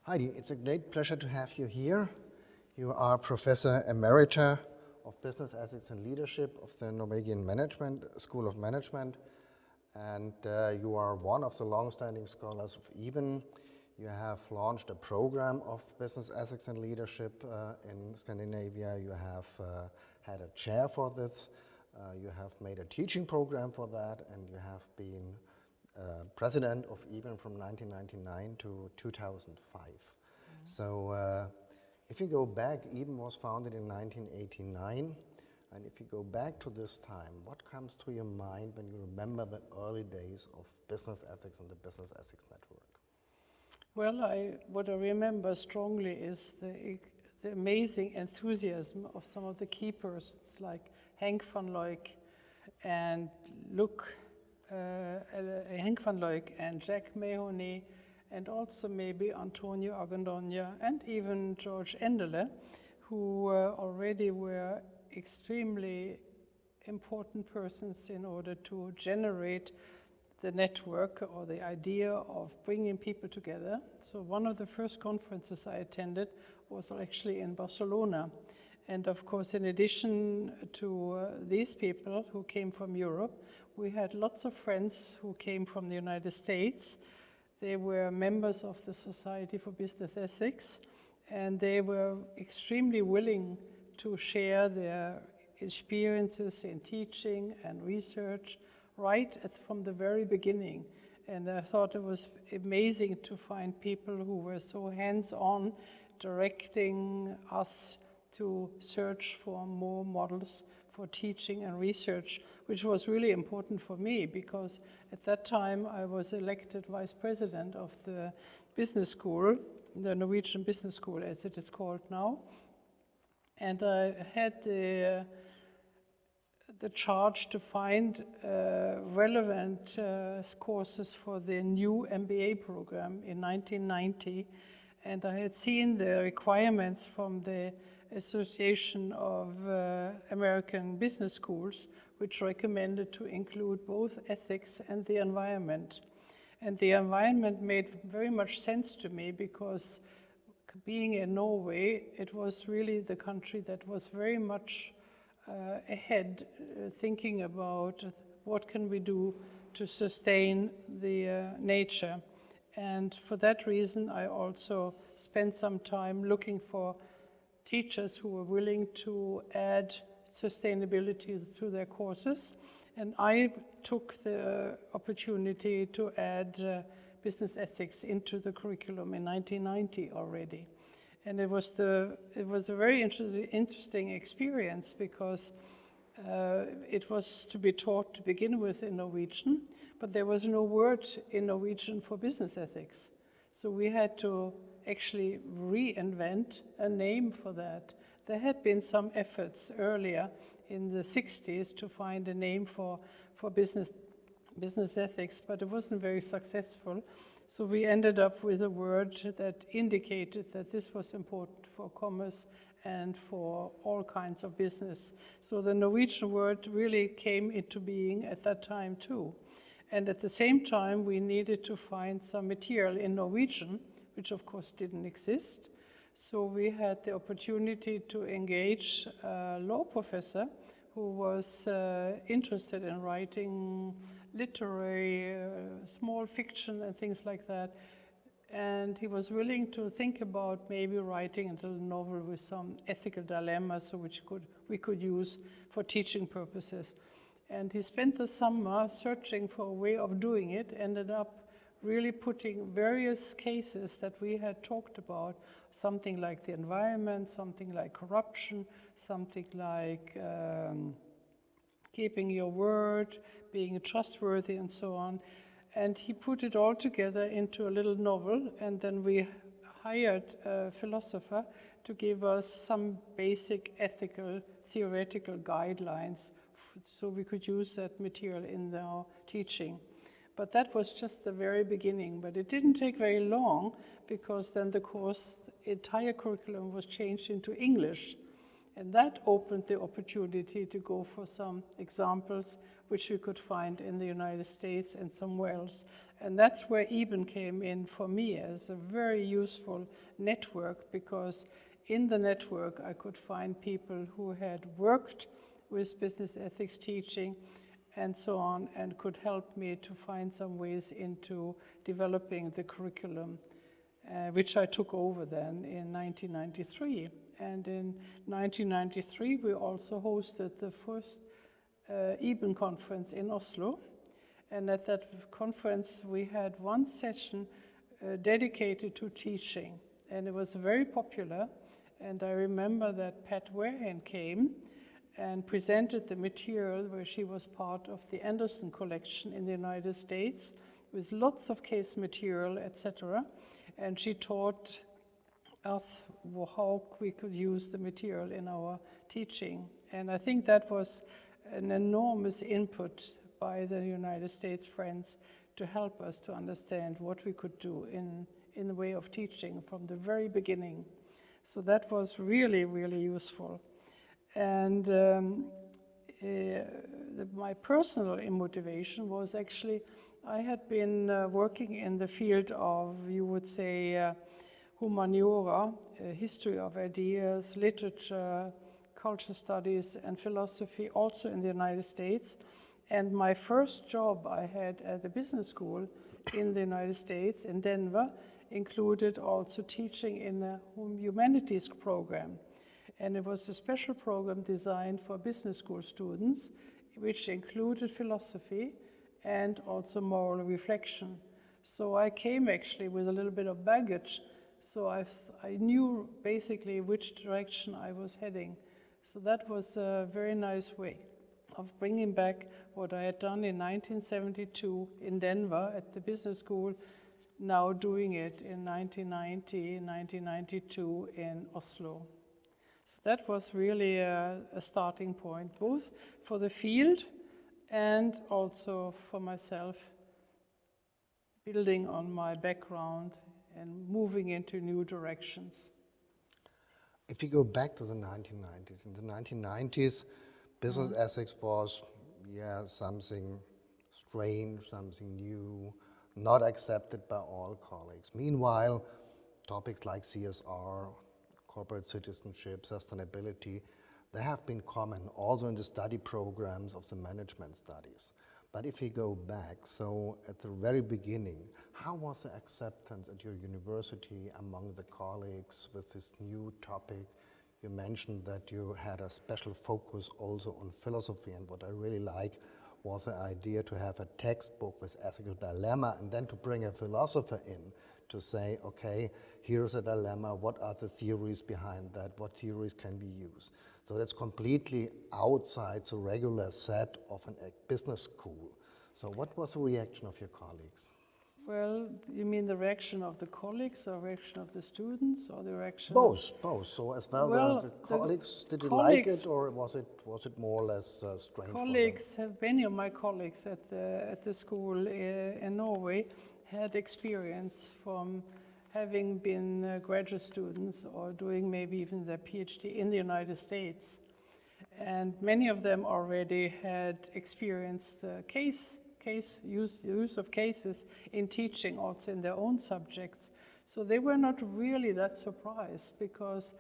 Heidi, it's a great pleasure to have you here. You are Professor Emerita of Business Ethics and Leadership of the Norwegian School of Management, and you are one of the long-standing scholars of EBEN. You have launched a program of business ethics and leadership in Scandinavia. You have had a chair for this. You have made a teaching program for that, and you have been president of EBEN from 1999 to 2005. So if you go back, EBEN was founded in 1989. And if you go back to this time, what comes to your mind when you remember the early days of business ethics and the Business Ethics Network? Well, what I remember strongly is the amazing enthusiasm of some of the key persons like Henk van Looik and Henk van Looik and Jack Mahoney, and also maybe Antonio Argandoña and even George Endele, who already were extremely important persons in order to generate the network or the idea of bringing people together. So one of the first conferences I attended was actually in Barcelona. And of course, in addition to these people who came from Europe, we had lots of friends who came from the United States. They were members of the Society for Business Ethics, and they were extremely willing to share their experiences in teaching and research right from the very beginning. And I thought it was amazing to find people who were so hands-on, directing us to search for more models for teaching and research, which was really important for me because at that time I was elected vice president of the business school, the Norwegian Business School as it is called now. And I had the charge to find relevant courses for the new MBA program in 1990. And I had seen the requirements from the Association of American Business Schools, which recommended to include both ethics and the environment. And the environment made very much sense to me because being in Norway, it was really the country that was very much ahead, thinking about what can we do to sustain the nature. And for that reason, I also spent some time looking for teachers who were willing to add sustainability to their courses. And I took the opportunity to add business ethics into the curriculum in 1990 already. And it was a very interesting experience because it was to be taught to begin with in Norwegian, but there was no word in Norwegian for business ethics. So we had to actually reinvent a name for that. There had been some efforts earlier in the 60s to find a name for business ethics, but it wasn't very successful. So we ended up with a word that indicated that this was important for commerce and for all kinds of business. So the Norwegian word really came into being at that time too. And at the same time, we needed to find some material in Norwegian, which of course didn't exist. So we had the opportunity to engage a law professor who was interested in writing literary, small fiction and things like that. And he was willing to think about maybe writing a little novel with some ethical dilemmas which we could use for teaching purposes. And he spent the summer searching for a way of doing it, ended up really putting various cases that we had talked about, something like the environment, something like corruption, something like keeping your word, being trustworthy, and so on. And he put it all together into a little novel, and then we hired a philosopher to give us some basic ethical, theoretical guidelines so we could use that material in our teaching. But that was just the very beginning. But it didn't take very long because then the entire curriculum was changed into English. And that opened the opportunity to go for some examples which we could find in the United States and somewhere else. And that's where EBEN came in for me as a very useful network, because in the network I could find people who had worked with business ethics teaching and so on, and could help me to find some ways into developing the curriculum, which I took over then in 1993. And in 1993 we also hosted the first EBEN conference in Oslo. And at that conference we had one session dedicated to teaching, and it was very popular. And I remember that Pat Wareham came and presented the material, where she was part of the Anderson collection in the United States with lots of case material, etc. And she taught us how we could use the material in our teaching. And I think that was an enormous input by the United States friends to help us to understand what we could do in the way of teaching from the very beginning. So that was really, really useful. And my personal motivation was actually, I had been working in the field of, you would say, humaniora, history of ideas, literature, culture studies, and philosophy, also in the United States. And my first job I had at the business school in the United States, in Denver, included also teaching in a humanities program. And it was a special program designed for business school students, which included philosophy and also moral reflection. So I came actually with a little bit of baggage, so I knew basically which direction I was heading. So that was a very nice way of bringing back what I had done in 1972 in Denver at the business school, now doing it in 1990, 1992 in Oslo. So that was really a starting point, both for the field and also for myself, building on my background and moving into new directions. If you go back to the 1990s, in the 1990s, business ethics was, something strange, something new, not accepted by all colleagues. Meanwhile, topics like CSR, corporate citizenship, sustainability, they have been common also in the study programs of the management studies. But if you go back, so at the very beginning, how was the acceptance at your university among the colleagues with this new topic? You mentioned that you had a special focus also on philosophy, and what I really like was the idea to have a textbook with ethical dilemma and then to bring a philosopher in to say, okay, here's a dilemma, what are the theories behind that, what theories can be used? So that's completely outside the regular set of a business school. So what was the reaction of your colleagues? Well, you mean the reaction of the colleagues, or reaction of the students, or the reaction Both. So as well, Well, the colleagues, did you like colleagues- it, or was it more or less strange Colleagues have, many of my colleagues at the school in Norway had experience from having been graduate students or doing maybe even their PhD in the United States. And many of them already had experienced use of cases in teaching also in their own subjects. So they were not really that surprised, because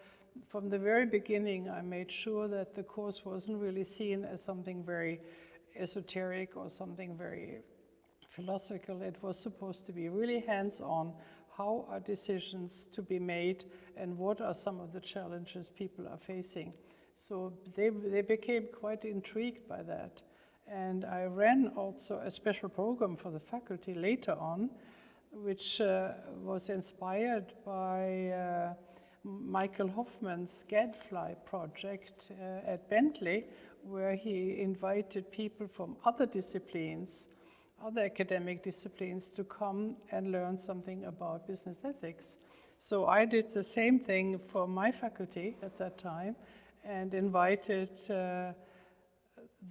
from the very beginning I made sure that the course wasn't really seen as something very esoteric or something very philosophical. It was supposed to be really hands-on. How are decisions to be made, and what are some of the challenges people are facing? So they became quite intrigued by that. And I ran also a special program for the faculty later on, which was inspired by Michael Hoffman's Gadfly project at Bentley, where he invited people from other disciplines, other academic disciplines, to come and learn something about business ethics. So I did the same thing for my faculty at that time, and invited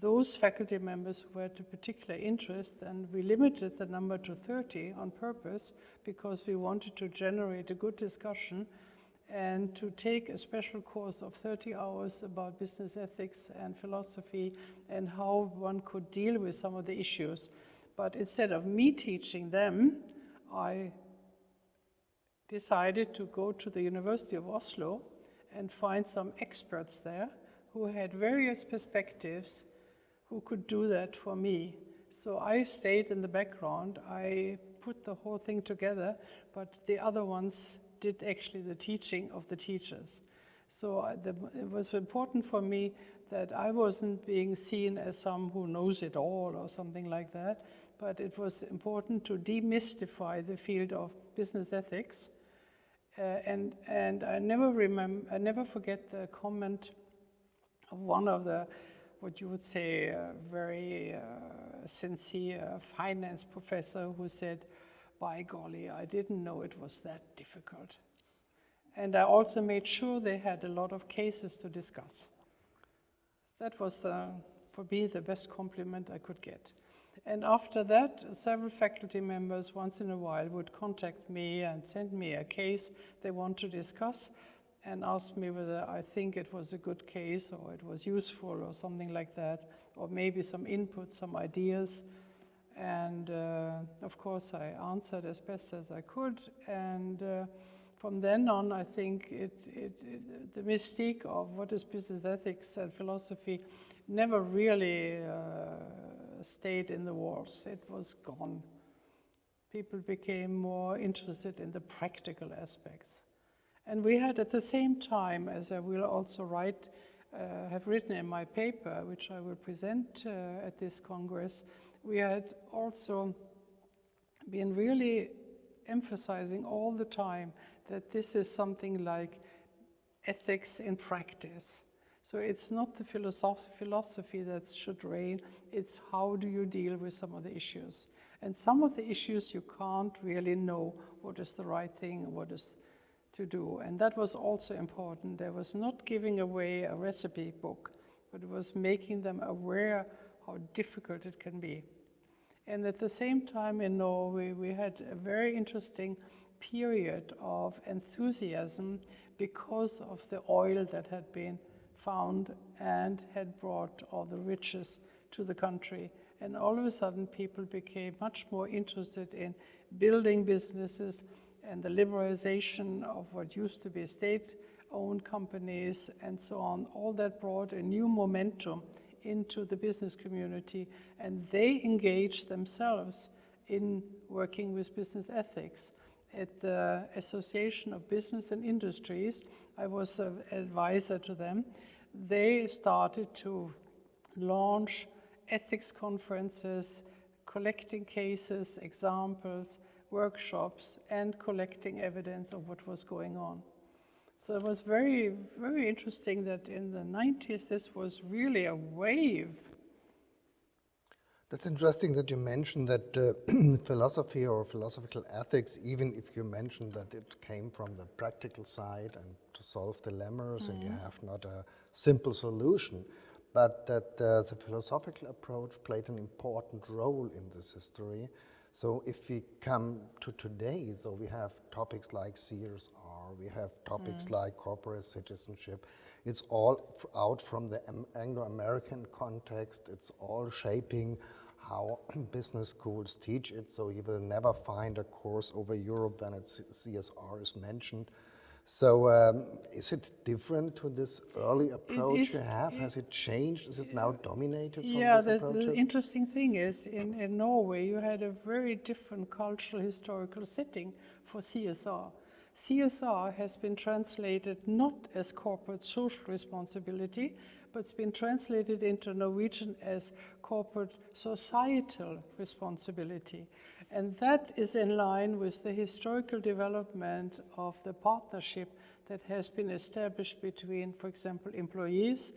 those faculty members who had a particular interest, and we limited the number to 30 on purpose, because we wanted to generate a good discussion and to take a special course of 30 hours about business ethics and philosophy and how one could deal with some of the issues. But instead of me teaching them, I decided to go to the University of Oslo and find some experts there who had various perspectives who could do that for me. So I stayed in the background. I put the whole thing together, but the other ones did actually the teaching of the teachers. So it was important for me that I wasn't being seen as some who knows it all or something like that, but it was important to demystify the field of business ethics. And I never forget the comment of one of the, what you would say, very sincere finance professor who said, "By golly, I didn't know it was that difficult." And I also made sure they had a lot of cases to discuss. That was, for me, the best compliment I could get. And after that, several faculty members once in a while would contact me and send me a case they want to discuss and ask me whether I think it was a good case or it was useful or something like that, or maybe some input, some ideas. And of course, I answered as best as I could. And from then on, I think the mystique of what is business ethics and philosophy never really stayed in the walls. It was gone. People became more interested in the practical aspects. And we had at the same time, as I will also have written in my paper, which I will present at this Congress, we had also been really emphasizing all the time that this is something like ethics in practice. So it's not the philosophy that should reign, it's how do you deal with some of the issues. And some of the issues you can't really know what is the right thing and what is to do. And that was also important. There was not giving away a recipe book, but it was making them aware how difficult it can be. And at the same time in Norway, we had a very interesting period of enthusiasm because of the oil that had been found and had brought all the riches to the country. And all of a sudden, people became much more interested in building businesses and the liberalization of what used to be state-owned companies and so on. All that brought a new momentum into the business community, and they engaged themselves in working with business ethics. At the Association of Business and Industries, I was an advisor to them. They started to launch ethics conferences, collecting cases, examples, workshops, and collecting evidence of what was going on. So it was very, very interesting that in the 90s, this was really a wave. That's interesting that you mentioned that philosophy or philosophical ethics, even if you mentioned that it came from the practical side and to solve dilemmas and you have not a simple solution, but that the philosophical approach played an important role in this history. So if we come to today, so we have topics like CSR, we have topics like corporate citizenship. It's all out from the Anglo-American context. It's all shaping how business schools teach it. So you will never find a course over Europe when CSR is mentioned. So is it different to this early approach you have? Has it changed? Is it now dominated from these approaches? The interesting thing is in Norway you had a very different cultural historical setting for CSR. CSR has been translated not as corporate social responsibility, but it's been translated into Norwegian as corporate societal responsibility. And that is in line with the historical development of the partnership that has been established between, for example, employees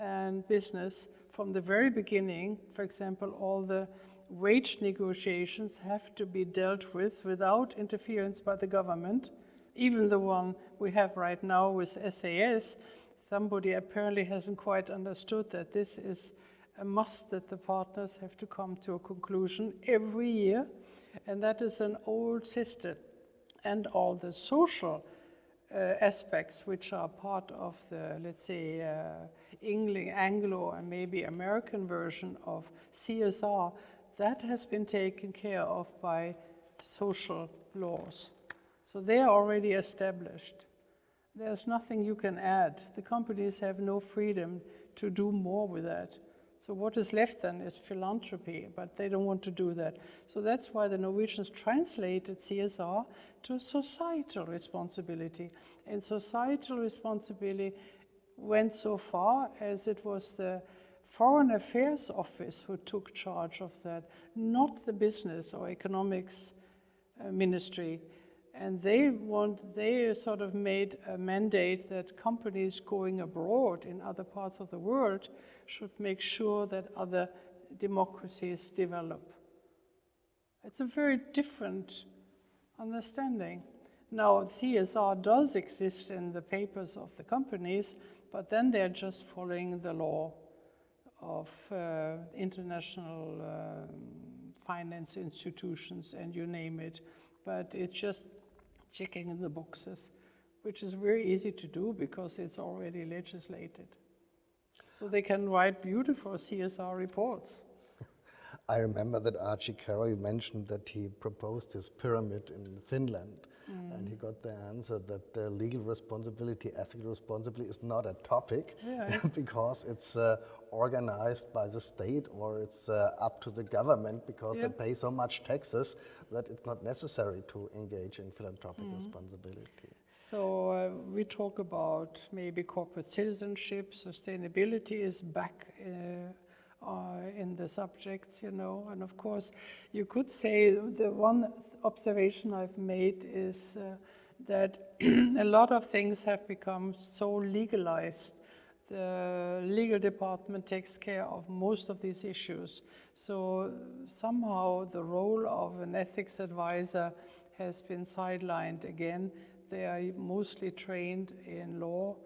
and business from the very beginning. For example, all the wage negotiations have to be dealt with without interference by the government. Even the one we have right now with SAS, somebody apparently hasn't quite understood that this is a must, that the partners have to come to a conclusion every year. And that is an old system. And all the social aspects which are part of the, let's say, Anglo and maybe American version of CSR, that has been taken care of by social laws. So they are already established. There's nothing you can add. The companies have no freedom to do more with that. So what is left then is philanthropy, but they don't want to do that. So that's why the Norwegians translated CSR to societal responsibility. And societal responsibility went so far as it was the Foreign Affairs Office who took charge of that, not the business or economics ministry. And they sort of made a mandate that companies going abroad in other parts of the world should make sure that other democracies develop. It's a very different understanding. Now, CSR does exist in the papers of the companies, but then they're just following the law of international finance institutions and you name it. But it's just checking in the boxes, which is very easy to do because it's already legislated. So they can write beautiful CSR reports. I remember that Archie Carroll mentioned that he proposed his pyramid in Finland, and he got the answer that legal responsibility, ethical responsibility is not a topic because it's organized by the state or it's up to the government because they pay so much taxes that it's not necessary to engage in philanthropic responsibility. So we talk about maybe corporate citizenship, sustainability is back in the subjects, you know, and of course you could say the one observation I've made is that a lot of things have become so legalized. The legal department takes care of most of these issues. So somehow the role of an ethics advisor has been sidelined again. They are mostly trained in law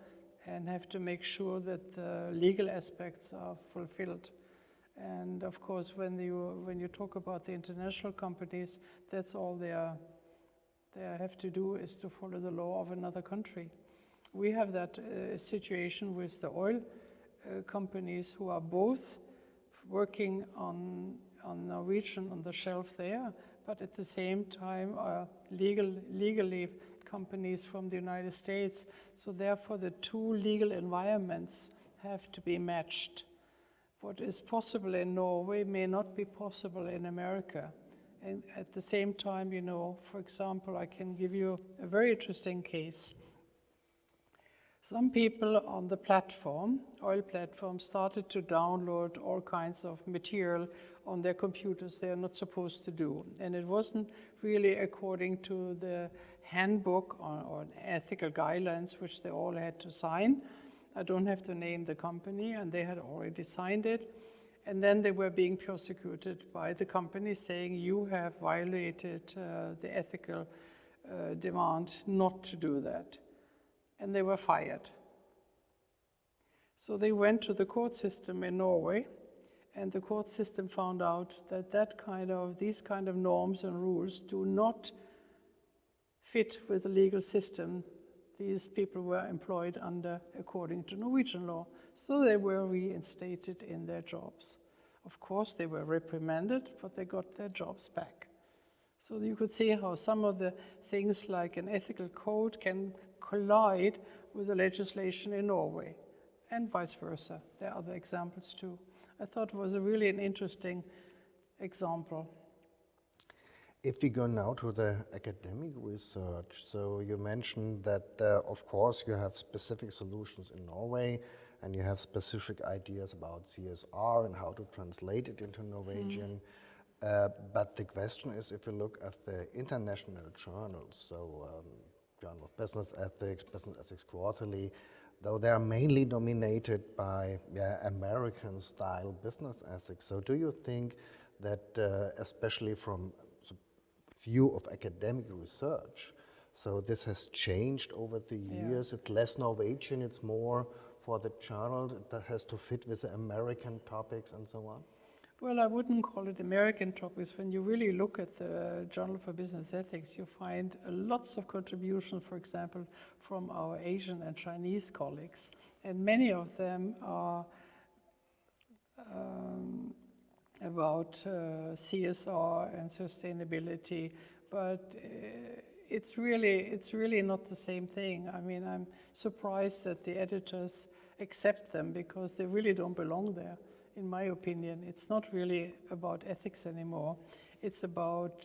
and have to make sure that the legal aspects are fulfilled. And of course, when you talk about the international companies, that's all they have to do is to follow the law of another country. We have that situation with the oil companies who are both working on Norwegian on the shelf there, but at the same time are legally companies from the United States. So therefore, the two legal environments have to be matched. What is possible in Norway may not be possible in America. And at the same time, you know, for example, I can give you a very interesting case. Some people on the platform, oil platform, started to download all kinds of material on their computers they are not supposed to do. And it wasn't really according to the handbook or ethical guidelines which they all had to sign. I don't have to name the company, and they had already signed it. And then they were being persecuted by the company saying, you have violated the ethical demand not to do that. And they were fired. So they went to the court system in Norway, and the court system found out that these kind of norms and rules do not fit with the legal system these people were employed under according to Norwegian law. So they were reinstated in their jobs. Of course, they were reprimanded, but they got their jobs back. So you could see how some of the things like an ethical code can collide with the legislation in Norway, and vice versa. There are other examples too. I thought it was really an interesting example. If we go now to the academic research, so you mentioned that, of course, you have specific solutions in Norway, and you have specific ideas about CSR and how to translate it into Norwegian. But the question is, if you look at the international journals, so Journal of Business Ethics, Business Ethics Quarterly, though they are mainly dominated by American-style business ethics. So do you think that, especially from view of academic research, so this has changed over the years? It's less Norwegian, it's more for the journal that has to fit with the American topics and so on? Well, I wouldn't call it American topics. When you really look at the Journal for Business Ethics, you find lots of contributions, for example, from our Asian and Chinese colleagues. And many of them are about CSR and sustainability, but it's really not the same thing. I mean, I'm surprised that the editors accept them because they really don't belong there. In my opinion, it's not really about ethics anymore. It's about,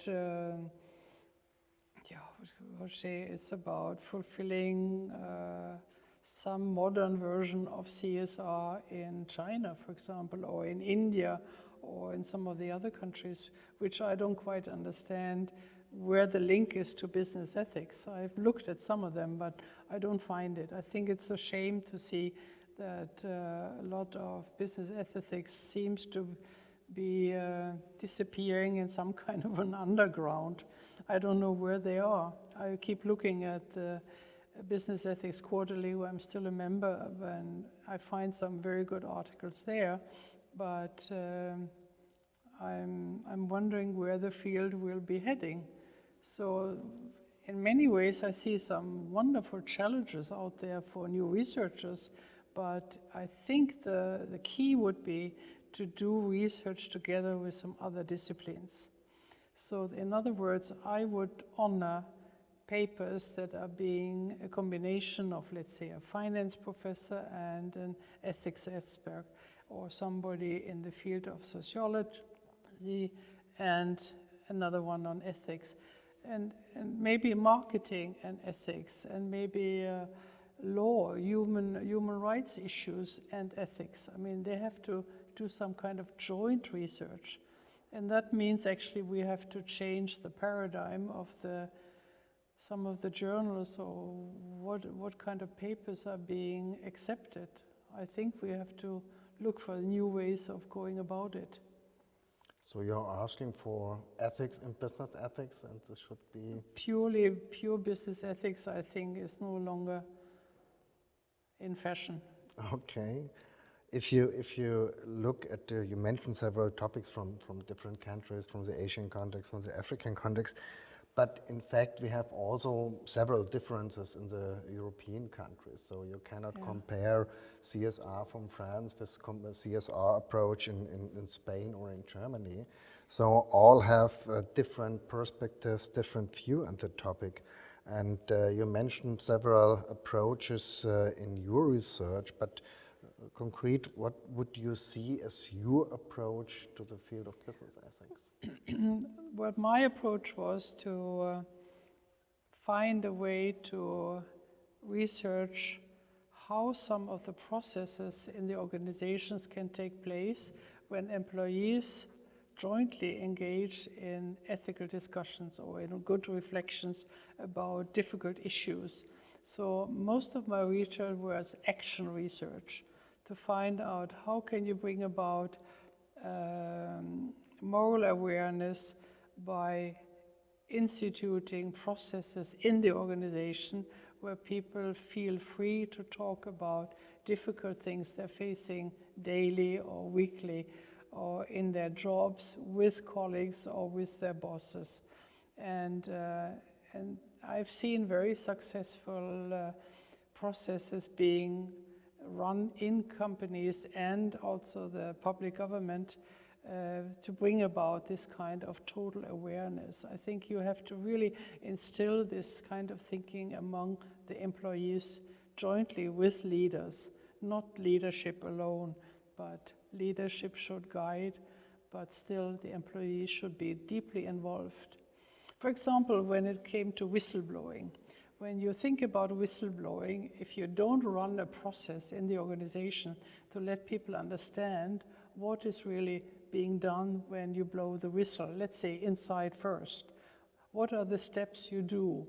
it's about fulfilling some modern version of CSR in China, for example, or in India, or in some of the other countries, which I don't quite understand where the link is to business ethics. I've looked at some of them, but I don't find it. I think it's a shame to see that a lot of business ethics seems to be disappearing in some kind of an underground. I don't know where they are. I keep looking at the Business Ethics Quarterly, where I'm still a member, and I find some very good articles there, but I'm wondering where the field will be heading. So in many ways, I see some wonderful challenges out there for new researchers, but I think the key would be to do research together with some other disciplines. So in other words, I would honor papers that are being a combination of, let's say, a finance professor and an ethics expert, or somebody in the field of sociology and another one on ethics. And maybe marketing and ethics, and maybe law, human rights issues and ethics. I mean, they have to do some kind of joint research. And that means actually we have to change the paradigm of some of the journals, or what kind of papers are being accepted. I think we have to look for new ways of going about it. So you're asking for ethics in business ethics, and this should be... Pure business ethics, I think, is no longer in fashion. Okay. If you look at, you mentioned several topics from different countries, from the Asian context, from the African context, but in fact we have also several differences in the European countries. So you cannot compare CSR from France with CSR approach in Spain or in Germany. So all have different perspectives, different view on the topic. And you mentioned several approaches in your research, but concrete, what would you see as your approach to the field of business ethics? Well, my approach was to find a way to research how some of the processes in the organizations can take place when employees jointly engage in ethical discussions or in good reflections about difficult issues. So most of my research was action research, to find out how can you bring about moral awareness by instituting processes in the organization where people feel free to talk about difficult things they're facing daily or weekly or in their jobs with colleagues or with their bosses. And I've seen very successful processes being run in companies and also the public government to bring about this kind of total awareness. I think you have to really instill this kind of thinking among the employees jointly with leaders, not leadership alone, but leadership should guide, but still the employees should be deeply involved. For example, when it came to whistleblowing, when you think about whistleblowing, if you don't run a process in the organization to let people understand what is really being done when you blow the whistle, let's say inside first, what are the steps you do?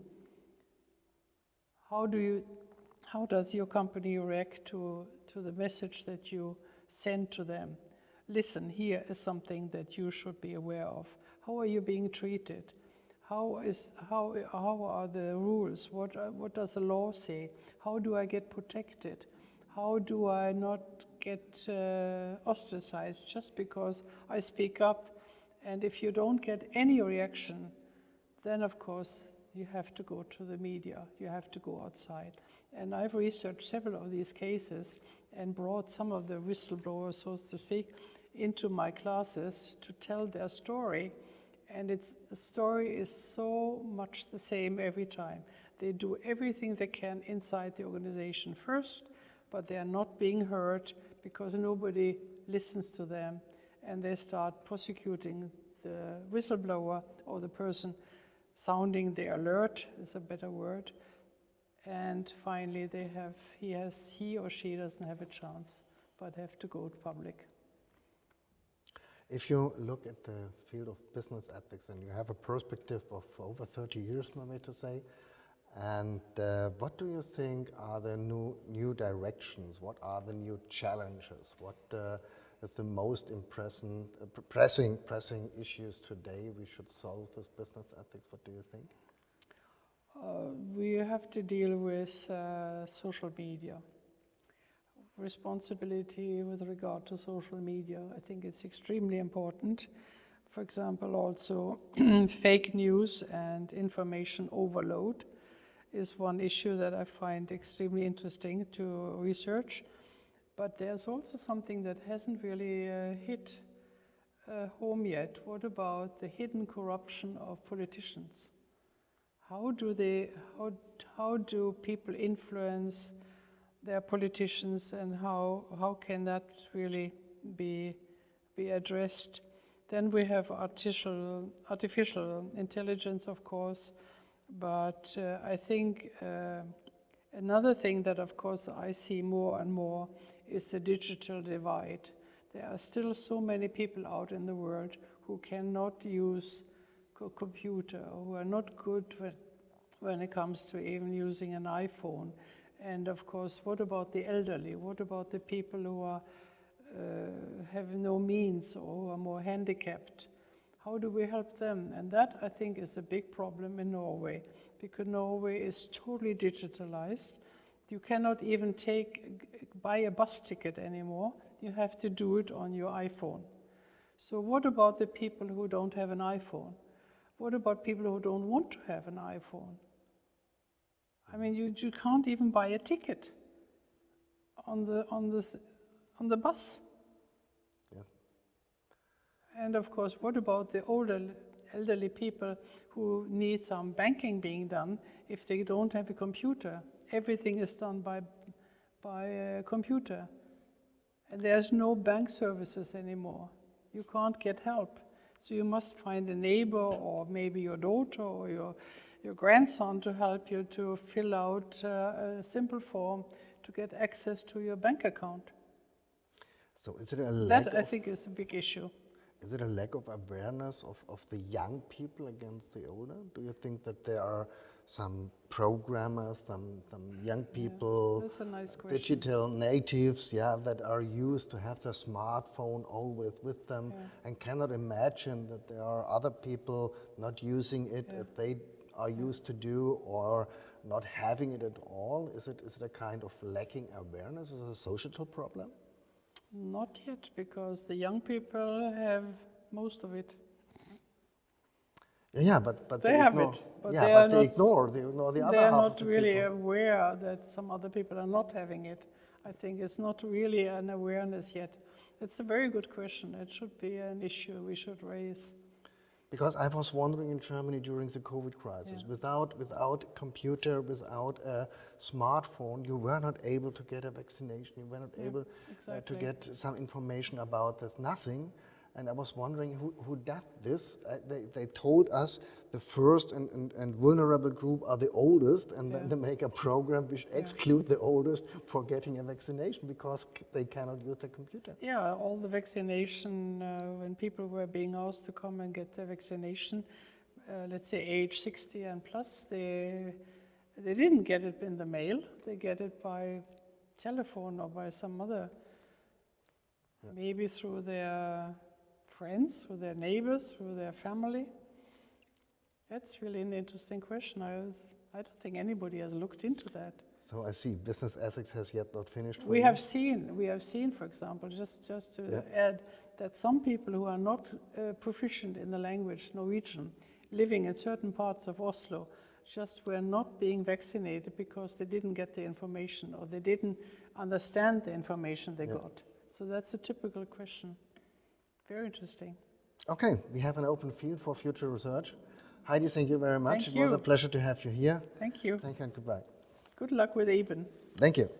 How does your company react to the message that you send to them? Listen, here is something that you should be aware of. How are you being treated? How are the rules? What does the law say? How do I get protected? How do I not get ostracized just because I speak up. And if you don't get any reaction, then of course you have to go to the media, you have to go outside. And I've researched several of these cases and brought some of the whistleblowers, so to speak, into my classes to tell their story. And the story is so much the same every time. They do everything they can inside the organization first, but they are not being heard because nobody listens to them, and they start prosecuting the whistleblower or the person sounding the alert is a better word. And finally he or she doesn't have a chance, but have to go to public. If you look at the field of business ethics, and you have a perspective of over 30 years, maybe to say, and what do you think are the new directions? What are the new challenges? What is the most pressing issues today we should solve with business ethics? What do you think? We have to deal with social media. Responsibility with regard to social media. I think it's extremely important. For example, also fake news and information overload is one issue that I find extremely interesting to research. But there's also something that hasn't really hit home yet. What about the hidden corruption of politicians? How do people influence their politicians, and how can that really be addressed? Then we have artificial intelligence, of course, but I think another thing that, of course, I see more and more is the digital divide. There are still so many people out in the world who cannot use a computer, who are not good when it comes to even using an iPhone. And of course, what about the elderly? What about the people who are, have no means or who are more handicapped? How do we help them? And that, I think, is a big problem in Norway, because Norway is totally digitalized. You cannot even buy a bus ticket anymore. You have to do it on your iPhone. So what about the people who don't have an iPhone? What about people who don't want to have an iPhone? I mean, you can't even buy a ticket on the bus. Yeah. And of course, what about the elderly people who need some banking being done if they don't have a computer? Everything is done by a computer. And there's no bank services anymore. You can't get help. So you must find a neighbor, or maybe your daughter or your grandson, to help you to fill out a simple form to get access to your bank account. So is it a lack That, I think, is a big issue. Is it a lack of awareness of the young people against the older? Do you think that there are some programmers, some young people, that's a nice question. digital natives, that are used to have their smartphone always with them and cannot imagine that there are other people not using it as they are used to do, or not having it at all? Is it a kind of lacking awareness? Is it a societal problem? Not yet, because the young people have most of it. Yeah, but they have it. But they ignore the other half of the people. They are not really aware that some other people are not having it. I think it's not really an awareness yet. It's a very good question. It should be an issue we should raise. Because I was wondering in Germany during the COVID crisis, without computer, without a smartphone, you were not able to get a vaccination. You were not able to get some information about this. Nothing. And I was wondering who does this. They told us the first and vulnerable group are the oldest, and then they make a program which exclude the oldest for getting a vaccination because they cannot use the computer. Yeah, all the vaccination, when people were being asked to come and get the vaccination, let's say age 60 and plus, they didn't get it in the mail. They get it by telephone or by some other, maybe through their friends, through their neighbors, through their family. That's really an interesting question. I don't think anybody has looked into that. So I see business ethics has yet not finished for We you. have seen, for example, just to add, that some people who are not proficient in the language Norwegian, living in certain parts of Oslo, just were not being vaccinated because they didn't get the information or they didn't understand the information they got. So that's a typical question. Very interesting. Okay, we have an open field for future research. Heidi, thank you very much. Thank It was a you. pleasure to have you here. Thank you. Thank you and goodbye. Good luck with EBEN. Thank you.